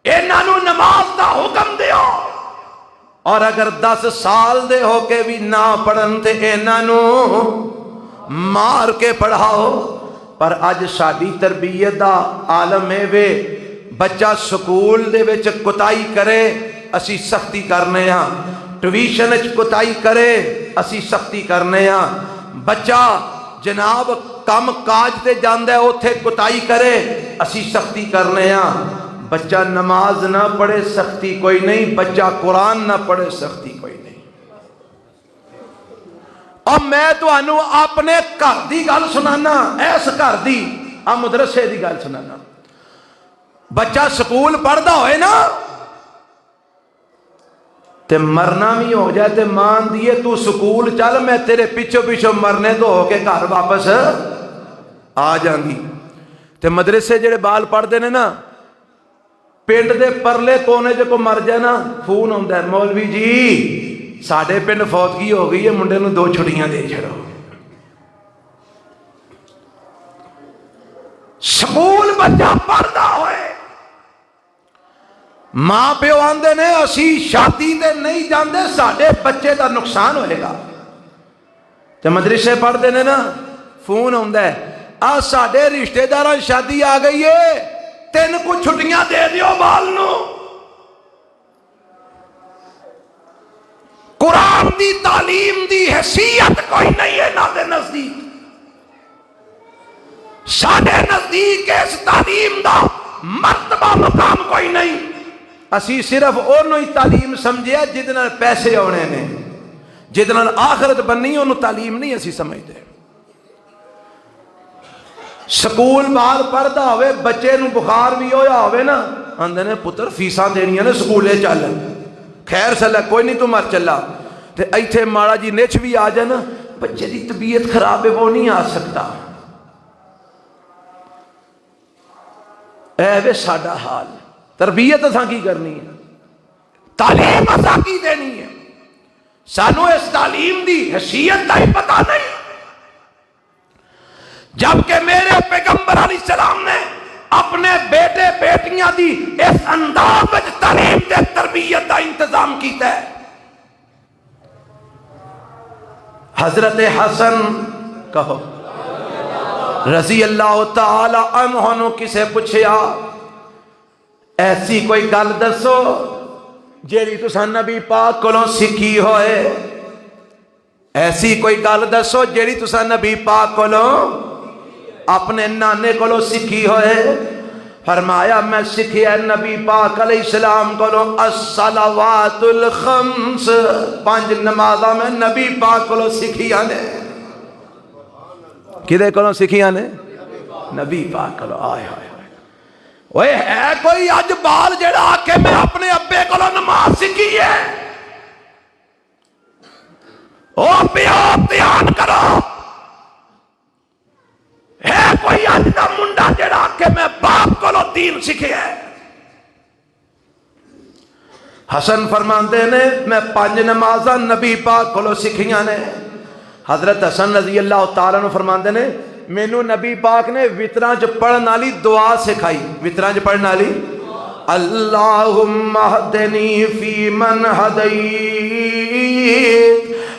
انہاں نو نماز دا حکم دیو. اور اگر 10 سال دے ہو کے بھی نہ پڑھن تے انہاں نو مار کے پڑھاؤ. پر اج ساڈی تربیت دا عالم ہے وے, بچہ سکول دے وچ کوتاہی کرے اسی سختی کرنے ہاں, ٹیوشن وچ کوتاہی کرے اسی سختی کرنے ہاں. بچہ جناب کم کاج تے جاندا ہے اوتھے کوتاہی کرے اسی سختی کرنے ہاں. بچہ نماز نہ پڑھے سختی کوئی نہیں, بچہ قرآن نہ پڑھے سختی کوئی نہیں. اب میں تو انو اپنے گھر دی گل سنانا, ایس گھر دی مدرسے دی گل سنانا. بچہ سکول پڑھدا ہوئے نا تے مرنا بھی ہو جائے تے مان دیے تو سکول چل, میں تیرے پیچھو پیچھو مرنے تو ہو کے گھر واپس آ جاندی. تے مدرسے جڑے بال پڑھدے نے نا, پنڈ دے پرلے کونے جو کو مر جائے نا فون ہوندا ہے, مولوی جی ساڈے پنڈ فوتگی ہو گئی ہے, منڈے نو 2 چھٹیاں دے چھڑو. سکول بچہ پڑھدا ہوئے, ماں پیو آندے نے اسی شادی دے نہیں جاندے ساڈے بچے دا نقصان ہوئے گا. تے مدرسے پڑھدے نے نا فون ہوندا ہے, آ ساڈے رشتہ داراں شادی آ گئی ہے 3 کو چھٹیاں دے دیو بال نو. قرآن دی تعلیم دی حیثیت کوئی نہیں ہے نہ دے نزدیک. ساڈے نزدیک اس تعلیم دا مرتبہ مقام کوئی نہیں. اسی صرف انہوں ہی تعلیم سمجھے جہدے نال پیسے آنے نے, جہدے نال آخرت بننی انہوں تعلیم نہیں اسی سمجھتے. سکول بال پڑھدا ہوئے, بچے نو بخار بھی ہویا ہوئے نا, آندے نے پتر فیساں دینیاں نے سکولے چل, خیر سلا کوئی نہیں تو مر چلا. تے ایتھے ماڑا جی نچ بھی آ جائے نا, بچے دی طبیعت خراب ہے وہ نہیں آ سکتا. اے وے ساڈا حال. تربیت اساں کی کرنی ہے, تعلیم اساں کی دینی ہے, سانو اس تعلیم دی حیثیت دا ہی پتہ نہیں. جبکہ میرے پیغمبر علیہ السلام نے اپنے بیٹے بیٹیاں دی اس انداز وچ تعلیم تے تربیت دا انتظام کیتا ہے. حضرت حسن کہو رضی اللہ تعالی عنہ نو کسے پوچھیا, ایسی کوئی گل دسو جیڑی تساں نبی پاک کولوں سیکھی ہوئے, ایسی کوئی گل دسو جیڑی تساں نبی پاک کولوں اپنے نانے کولوں سیکھی ہوئے. فرمایا میں سیکھیا نبی پاک علیہ السلام کولوں الصلوات الخمس, 5 نمازاں میں نبی پاک کولوں سیکھیاں نے. کدے کولوں سیکھیاں نے؟ نبی پاک کولوں. آئے ہائے اوے ہے کوئی اج بال جڑا آکے میں اپنے ابے کولوں نماز سیکھی ہے؟ او پیو دھیان کرو, ہے کوئی اج دا منڈا جڑا کہ میں باپ کو لو دین سکھے ہے؟ حسن فرماندے نے میں 5 نمازاں نبی پاک کو لو سکھیاں نے. حضرت حسن رضی اللہ تعالیٰ نے فرماندے نے مینوں نبی پاک نے وطراں چ پڑھن والی دعا سکھائی. وطراں چ پڑھن والی اللہم اہدنی فی من ہدیت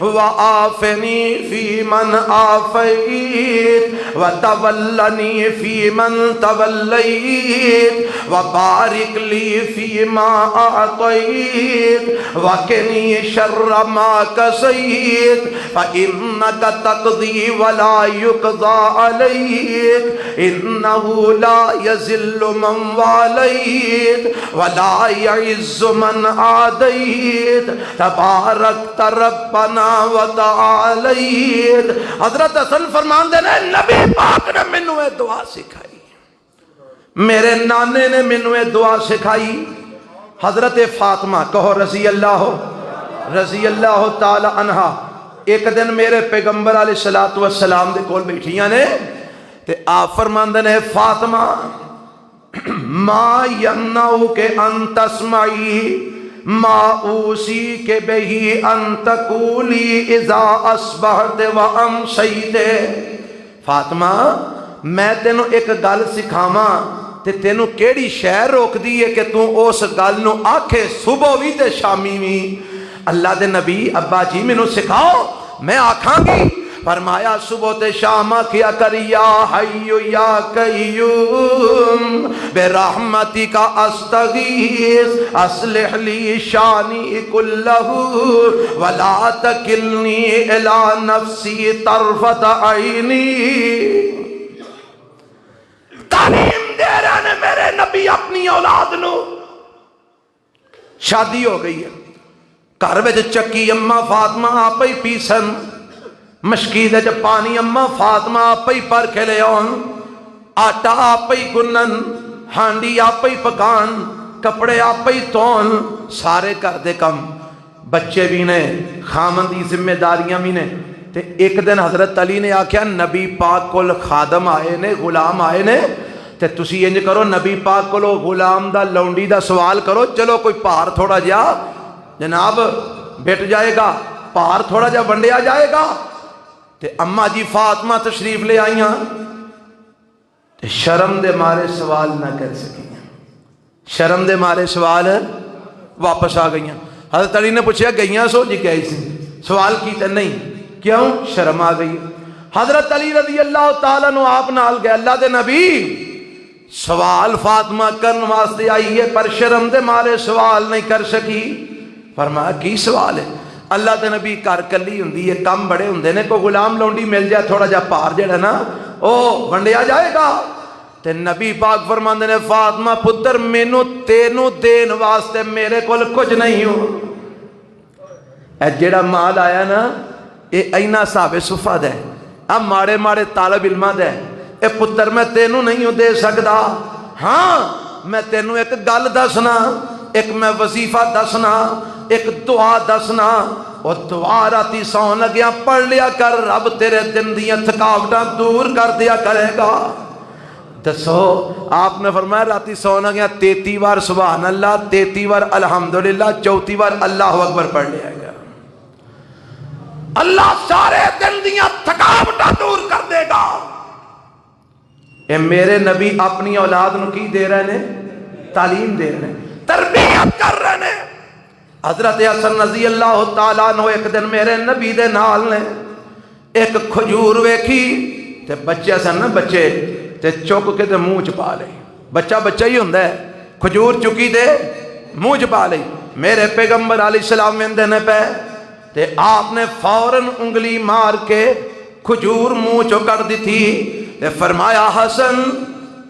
وآفنی فی من آفیت وتولنی فی من تولیت وبارک لی فی ما اعطیت وقنی شر ما قضیت فإنک تقضی ولا یقضى علیک انہ لا یذل من والیت ولا يعز من عاديت تبارك ربنا و تعالیت. حضرت حسن فرماندے نے نبی پاک نے مینوں یہ دعا سکھائی، میرے نانے نے مینوں یہ دعا سکھائی. حضرت فاطمہ کہو رضی اللہ تعالی عنہا ایک دن میرے پیغمبر علیہ السلام دے کول بیٹھیاں نے تے آپ فرماندے نے فاطمہ ما یمنعک ان تسمعی ما اوسی کے بہی ان تقولی اذا اصبحت و امسیت. فاطمہ میں تینوں ایک گل سکھاواں تے تینوں کیڑی شے روک دی ہے کہ تو اس گل نو آکھے صبح وی تے شامی وی. اللہ دے نبی ابا جی مینوں سکھاؤ میں آکھاں گی. فرمایا صبح تے شام کیا کر یا حی یا قیوم برحمتک استغیث اصلح لی شانی کلہ ولا تکلنی الی نفسی طرفت عینی. تعلیم دے رہے نے میرے نبی اپنی اولاد نو. شادی ہو گئی ہے گھر وچ چکی اما فاطمہ آپ ہی پیسن، مشکی دے چ پانی اما فاطمہ آپ ہی پر کے لے آن، آٹا آپ ہی گنن، ہانڈی آپ ہی پکان، کپڑے آپ ہی تون، سارے گھر دے کم. بچے بھی نے خامن دی ذمہ داریاں بھی نے. تے ایک دن حضرت علی نے آکھیا نبی پاک کول خادم آئے نے، غلام آئے نے، تے تسی انج کرو نبی پاک کولو غلام دا لونڈی دا سوال کرو، چلو کوئی پار تھوڑا جا جناب بٹ جائے گا، پار تھوڑا جا ونڈیا جائے گا. تے اما جی فاطمہ تشریف لے آئیاں تے شرم دے مارے سوال نہ کر سکیاں، شرم دے مارے سوال واپس آ گئیاں. حضرت علی نے پوچھا گئیاں سو جی کہ سی سوال کیتا نہیں کیوں؟ شرم آ گئی. حضرت علی رضی اللہ تعالیٰ نو آپ نال گئے اللہ دے نبی سوال فاطمہ کرن واسطے آئی ہے پر شرم دے مارے سوال نہیں کر سکی. فرمایا کی سوال ہے؟ اللہ دے نبی کر کلی ہوندی ہے کم بڑے ہوندے نے، کوئی غلام لونڈی مل جائے تھوڑا جا پار جڑا نا او ونڈیا جائے گا. تے نبی پاک فرماندے نے فاطمہ پتر مینوں تینوں دین واسطے میرے کول کچھ نہیں ہو. اے جڑا مال آیا نا اے اینا صاحب صفہ دے اب ماڑے ماڑے طالب علماں دے. اے پتر میں تینوں نہیں ہوں دے سکدا، ہاں میں تینوں ایک گل دسنا، ایک میں وظیفہ دسنا، ایک دعا دسنا. اور دعا راتی سون لگیا پڑھ لیا کر، رب تیرے دن دیاں تھکاوٹاں دور کر دیا کرے گا. دسو آپ نے فرمایا راتی سون لگیا 33 بار سبحان اللہ، 33 بار الحمدللہ، 34 بار اللہ اکبر پڑھ لیا گیا. اللہ سارے دن دیاں تھکاوٹاں دور کر دے گا. اے میرے نبی اپنی اولاد نو کی دے رہے نے؟ تعلیم دے رہے ہیں، تربیت کر رہے ہیں. حضرت حسن رضی اللہ تعالیٰ عنہ ایک دن میرے نبی دے نال نے ایک کھجور ویکھی تے بچے سن نا بچے تے چک کے تے منہ چ پا لئی. بچہ ہی ہوندا ہے، کھجور چکی تے منہ چ پا لئی. میرے پیغمبر علیہ السلام ویندے نے پے تے آپ نے فوراً انگلی مار کے کھجور منہ چو کر دی تھی تے فرمایا حسن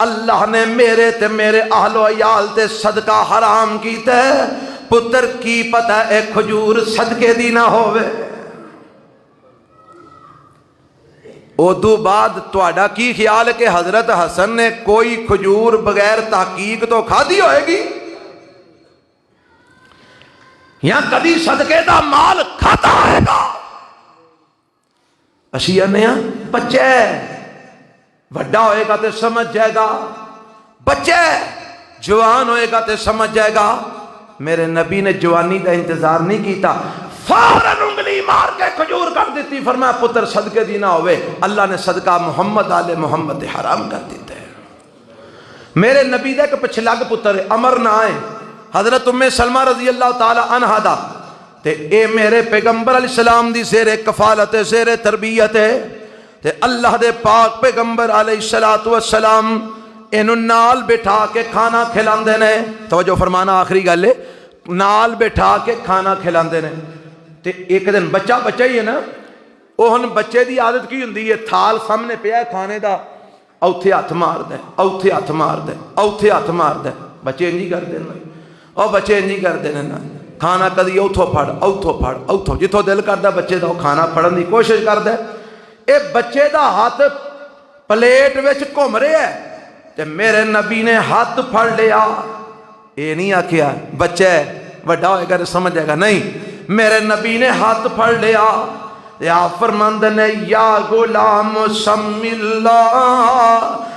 اللہ نے میرے تے میرے اہل و عیال تے صدقہ حرام کیتا ہے. پتر کی پتہ اے کھجور صدقے دی نہ ہوئے. ادو بعد تواڈا کی خیال ہے کہ حضرت حسن نے کوئی کھجور بغیر تحقیق تو کھادی ہوئے گی یا کدی صدقے دا مال کھاتا ہے گا؟ اسی آنے ہیں بچے وڈا ہوئے گا تے سمجھ جائے گا، بچے جوان ہوئے گا تے سمجھ جائے گا. میرے نبی نے جوانی دا انتظار نہیں کیتا، فوراً انگلی مار کے کھجور کر دیتی. فرمایا پتر صدقے دی نہ ہوئے، اللہ نے صدقہ محمد آل محمد حرام کر دیتے ہیں. میرے نبی دے کہ پچھلگ پتر امر نہ آئے حضرت ام سلمہ رضی اللہ تعالی عنہ دا تے اے میرے پیغمبر علیہ السلام دی زیر کفالت زیر تربیت ہے تے اللہ دے پاک پیغمبر علیہ السلام انہوں نال بٹھا کے کھانا کھلاندے نے. توجہ فرمانا آخری گل ہے، نال بٹھا کے کھانا کھلاندے نے. تے ایک دن بچہ ہی ہے نا، وہ ہن بچے دی عادت کی ہوندی ہے تھال سامنے پیا ہے کھانے دا، اوتھے ہاتھ مار دے، اوتھے ہاتھ مار دے، اوتھے ہاتھ مار دے. بچے انجی کر دے نا، او بچے انجی کر دے نا. کھانا کدی اوتھوں پھڑ اوتھوں جتھوں دل کردا بچے دا کھانا پھڑن دی کوشش کردا ہے۔ اے بچے دا ہاتھ پلیٹ وچ گھوم رہا ہے تے میرے نبی نے ہاتھ پھڑ لیا۔ اے نہیں آکھیا بچہ ہے وڈا ہوئے گا سمجھ جائے گا، نہیں، میرے نبی نے ہاتھ پھڑ لیا۔ یا فرماند نے یا غلام سم اللہ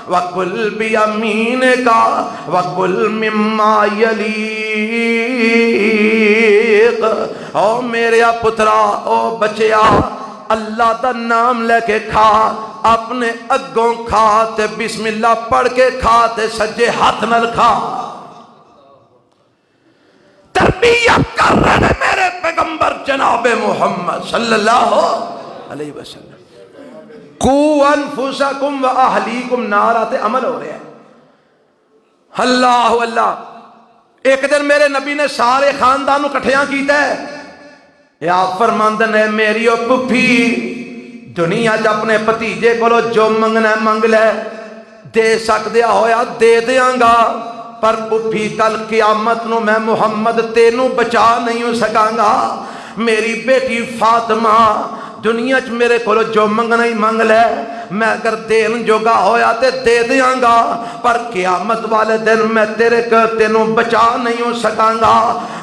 وَقُلْ بِيَمِينِكَ وَقُلْ مِمَّا يَلِيقُ، او میرے پترا، او بچیا، اللہ دا نام لے کے کھا، اپنے اگوں کھا تے بسم اللہ پڑھ کے کھا تے سجے ہاتھ نال کھا۔ تربیت کر رہے میرے پیغمبر جناب محمد صلی اللہ علیہ وسلم۔ قُوْ أَنفُسَكُمْ وَأَهْلِيكُمْ نارا تے عمل ہو رہا ہے۔ اللہ اللہ، ایک دن میرے نبی نے سارے خاندانوں کٹھیاں کیتا ہے۔ یا فرماند نے میری او پپھی دنیا جب اپنے پتیجے کو جو منگنا ہے منگ لے، دے سکدیا ہویا دے دیاں گا، پر پپھی کل قیامت نو میں محمد تینوں بچا نہیں ہو سکاں گا۔ میری بیٹی فاطمہ دنیا چ میرے کو جو منگنا ہی منگ لے، میں اگر دین جوگا ہویا تے دے دیاں گا، پر قیامت والے دن میں تیرے کر تینوں بچا نہیں ہو سکاں گا۔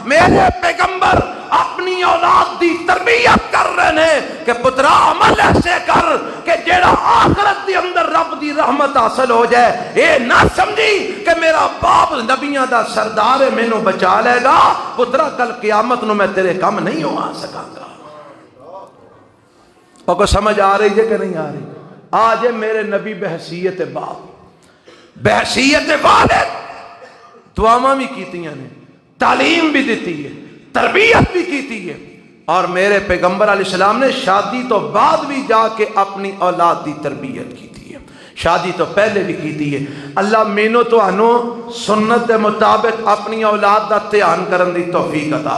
میرے پیغمبر اپنی اولاد دی تربیت کر رہے ہیں کہ پترا عمل ایسے کر کہ جیڑا آخرت دی اندر رب دی رحمت حاصل ہو جائے۔ اے نہ سمجھی کہ میرا باپ نبیاں دا سردار ہے مینوں بچا لے گا، پترا کل قیامت نو میں تیرے کم نہیں ہو آ سکاں گا۔ اور کو سمجھ آ رہی ہے کہ نہیں آ رہی؟ آج میرے نبی بحیثیت باپ، بحیثیت والد دعاواں بھی کیتیاں نے، تعلیم بھی دیتی ہے، تربیت بھی کیتی ہے، اور میرے پیغمبر علیہ السلام نے شادی تو بعد بھی جا کے اپنی اولاد دی تربیت کیتی ہے، شادی تو پہلے بھی کیتی ہے۔ اللہ مینوں تو انو سنت دے مطابق اپنی اولاد دا دھیان کرن دی توفیق عطا